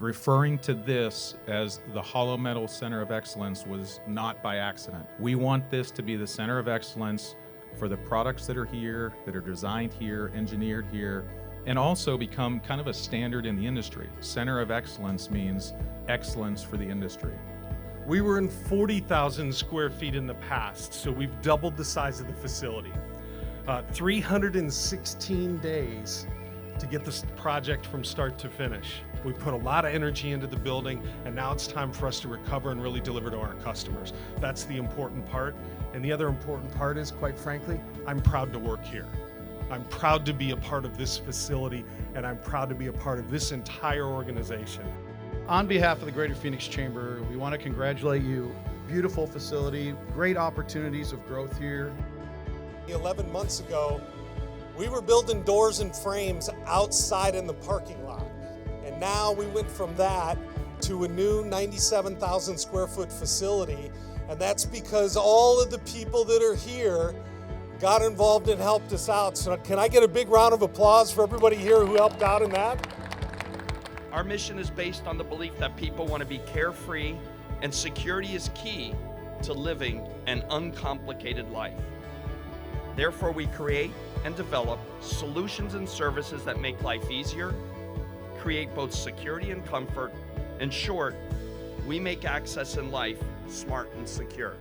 Referring to this as the Hollow Metal Center of Excellence was not by accident. We want this to be the center of excellence for the products that are here, that are designed here, engineered here, and also become kind of a standard in the industry. Center of excellence means excellence for the industry. We were in 40,000 square feet in the past, so we've doubled the size of the facility. 316 days to get this project from start to finish. We put a lot of energy into the building, and now it's time for us to recover and really deliver to our customers. That's the important part. And the other important part is, quite frankly, I'm proud to work here. I'm proud to be a part of this facility, and I'm proud to be a part of this entire organization. On behalf of the Greater Phoenix Chamber, we want to congratulate you. Beautiful facility, great opportunities of growth here. 11 months ago, we were building doors and frames outside in the parking lot. And now we went from that to a new 97,000 square foot facility. And that's because all of the people that are here got involved and helped us out. So can I get a big round of applause for everybody here who helped out in that? Our mission is based on the belief that people want to be carefree, and security is key to living an uncomplicated life. Therefore, we create and develop solutions and services that make life easier, create both security and comfort. In short, we make access in life smart and secure.